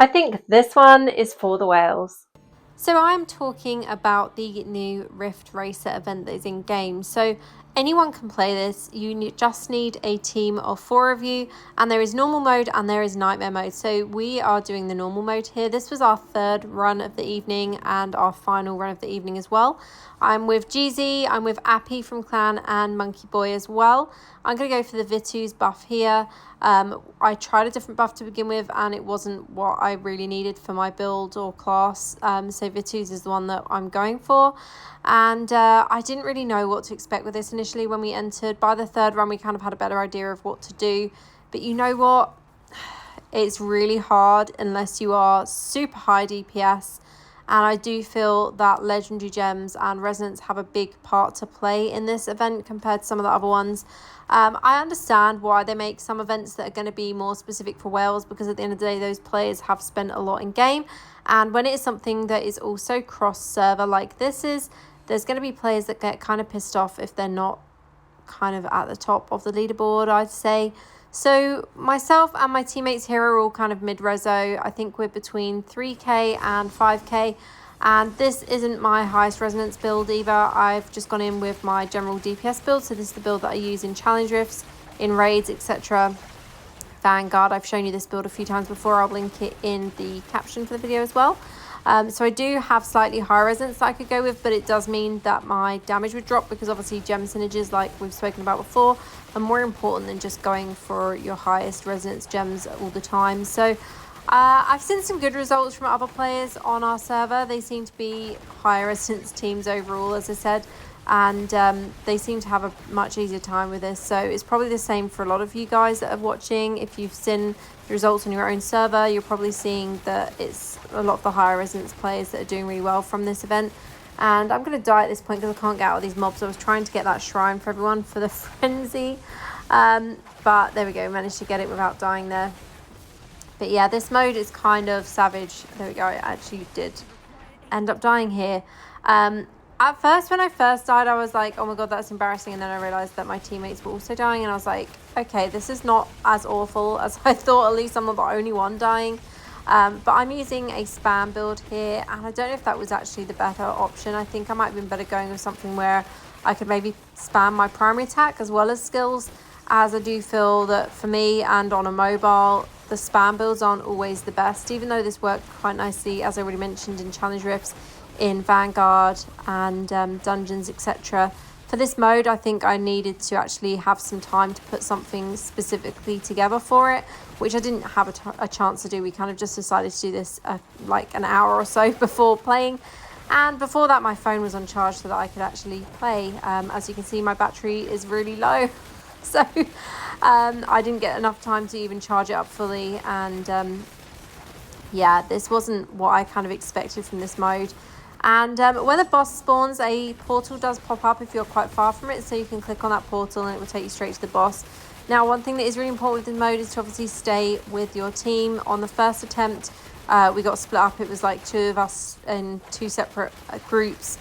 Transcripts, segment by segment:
I think this one is for the whales. So I'm talking about the new Rift Racer event that is in game. So anyone can play this. You just need a team of 4 of you, and there is normal mode and there is nightmare mode. So we are doing the normal mode here. This was our 3rd run of the evening and our final run of the evening as well. I'm with GZ, I'm with Appy from Clan, and Monkey Boy as well. I'm going to go for the Vitu's buff here. I tried a different buff to begin with, and it wasn't what I really needed for my build or class. So Vitu's is the one that I'm going for. And I didn't really know what to expect with this initially when we entered. By the 3rd run, we kind of had a better idea of what to do. But you know what? It's really hard unless you are super high DPS. And I do feel that legendary gems and resonance have a big part to play in this event compared to some of the other ones. I understand why they make some events that are going to be more specific for whales, because at the end of the day, those players have spent a lot in game. And when it is something that is also cross-server like this is, there's going to be players that get kind of pissed off if they're not kind of at the top of the leaderboard, I'd say. So myself and my teammates here are all kind of mid-reso. I think we're between 3k and 5k. And this isn't my highest resonance build either. I've just gone in with my general DPS build. So this is the build that I use in challenge rifts, in raids, etc. Vanguard, I've shown you this build a few times before. I'll link it in the caption for the video as well. So I do have slightly higher resonance that I could go with, but it does mean that my damage would drop, because obviously gem synergies, like we've spoken about before, are more important than just going for your highest resonance gems all the time. So I've seen some good results from other players on our server. They seem to be higher resonance teams overall, as I said, and they seem to have a much easier time with this. So it's probably the same for a lot of you guys that are watching. If you've seen the results on your own server, you're probably seeing that it's a lot of the higher resonance players that are doing really well from this event. And I'm going to die at this point because I can't get out of these mobs. I was trying to get that shrine for everyone for the frenzy, but there we go, managed to get it without dying there. But yeah, this mode is kind of savage. There we go, I actually did end up dying here. At first, when I first died, I was like, oh my god, that's embarrassing. And then I realized that my teammates were also dying, and I was like, okay, this is not as awful as I thought. At least I'm not the only one dying. But I'm using a spam build here, and I don't know if that was actually the better option. I think I might have been better going with something where I could maybe spam my primary attack as well as skills, as I do feel that for me and on a mobile, the spam builds aren't always the best, even though this worked quite nicely, as I already mentioned, in challenge rifts, in Vanguard and dungeons, etc. For this mode, I think I needed to actually have some time to put something specifically together for it, which I didn't have a chance to do. We kind of just decided to do this like an hour or so before playing. And before that, my phone was on charge so that I could actually play. As you can see, my battery is really low. So I didn't get enough time to even charge it up fully. And yeah, this wasn't what I kind of expected from this mode. And when the boss spawns, a portal does pop up if you're quite far from it, so you can click on that portal and it will take you straight to the boss. Now, one thing that is really important with this mode is to obviously stay with your team. On the first attempt, we got split up. It was like 2 of us in 2 separate groups.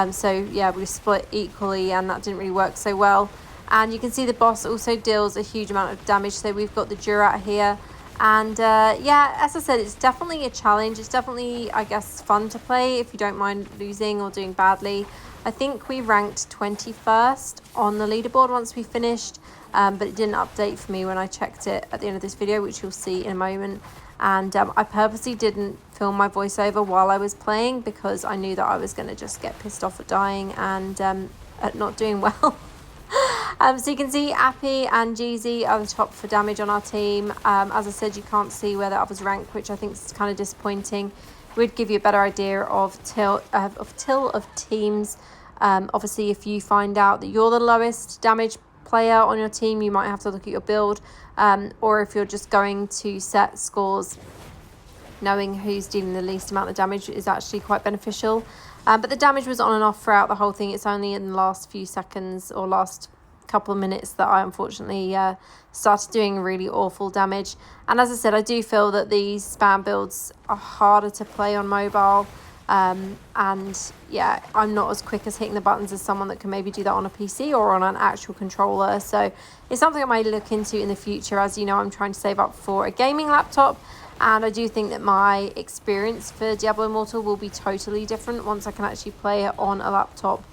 So yeah, we split equally, and that didn't really work so well. And you can see the boss also deals a huge amount of damage. So we've got the Durat here. And yeah, as I said, it's definitely a challenge. It's definitely, I guess, fun to play if you don't mind losing or doing badly. I think we ranked 21st on the leaderboard once we finished, but it didn't update for me when I checked it at the end of this video, which you'll see in a moment. And I purposely didn't film my voiceover while I was playing, because I knew that I was going to just get pissed off at dying and at not doing well. So you can see Appy and GZ are the top for damage on our team. As I said, you can't see where the others rank, which I think is kind of disappointing. It would give you a better idea of till of teams. Obviously, if you find out that you're the lowest damage player on your team, you might have to look at your build. Or if you're just going to set scores, knowing who's dealing the least amount of damage is actually quite beneficial. But the damage was on and off throughout the whole thing. It's only in the last few seconds or last couple of minutes that I unfortunately started doing really awful damage. And as I said, I do feel that these spam builds are harder to play on mobile. And yeah, I'm not as quick as hitting the buttons as someone that can maybe do that on a PC or on an actual controller. So it's something I might look into in the future. As you know, I'm trying to save up for a gaming laptop. And I do think that my experience for Diablo Immortal will be totally different once I can actually play it on a laptop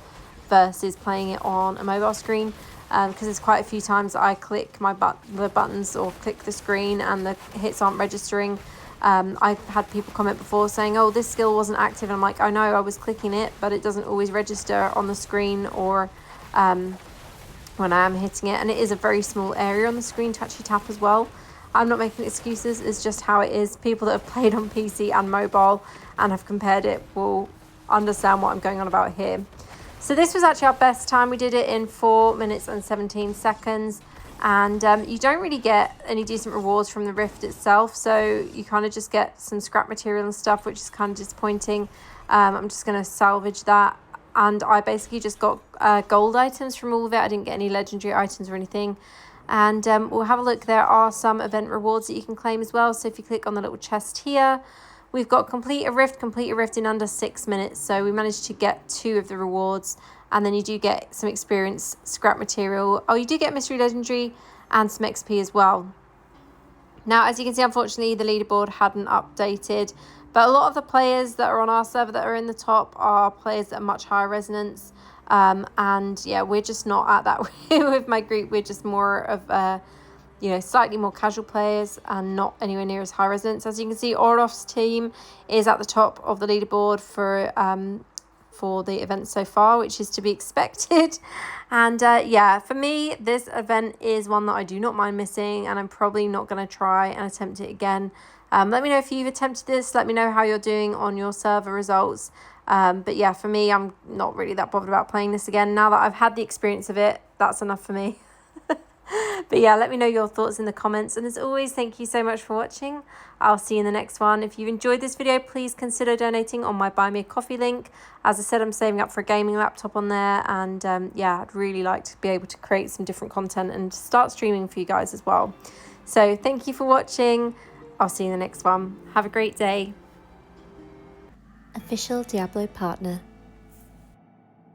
versus playing it on a mobile screen, because there's quite a few times that I click the buttons or click the screen and the hits aren't registering. I've had people comment before saying, oh, this skill wasn't active, and I'm like, I know, I was clicking it, but it doesn't always register on the screen or when I am hitting it, and it is a very small area on the screen to actually tap as well. I'm not making excuses, it's just how it is. People that have played on PC and mobile and have compared it will understand what I'm going on about here. So this was actually our best time. We did it in 4 minutes and 17 seconds. And you don't really get any decent rewards from the Rift itself. So you kind of just get some scrap material and stuff, which is kind of disappointing. I'm just going to salvage that. And I basically just got gold items from all of it. I didn't get any legendary items or anything. And we'll have a look. There are some event rewards that you can claim as well. So if you click on the little chest here, we've got complete a rift in under 6 minutes. So we managed to get 2 of the rewards. And then you do get some experience, scrap material. Oh, you do get mystery legendary and some XP as well. Now, as you can see, unfortunately, the leaderboard hadn't updated. But a lot of the players that are on our server that are in the top are players that are much higher resonance. And yeah, we're just not at that with my group. We're just more of slightly more casual players and not anywhere near as high resonance. As you can see, Orloff's team is at the top of the leaderboard for the event so far, which is to be expected. And for me, this event is one that I do not mind missing, and I'm probably not going to try and attempt it again. Let me know if you've attempted this. Let me know how you're doing on your server results. But yeah, for me, I'm not really that bothered about playing this again. Now that I've had the experience of it, that's enough for me. But yeah, let me know your thoughts in the comments. And as always, thank you so much for watching. I'll see you in the next one. If you've enjoyed this video, please consider donating on my Buy Me a Coffee link. As I said, I'm saving up for a gaming laptop on there. And I'd really like to be able to create some different content and start streaming for you guys as well. So thank you for watching. I'll see you in the next one. Have a great day. Official Diablo Partner.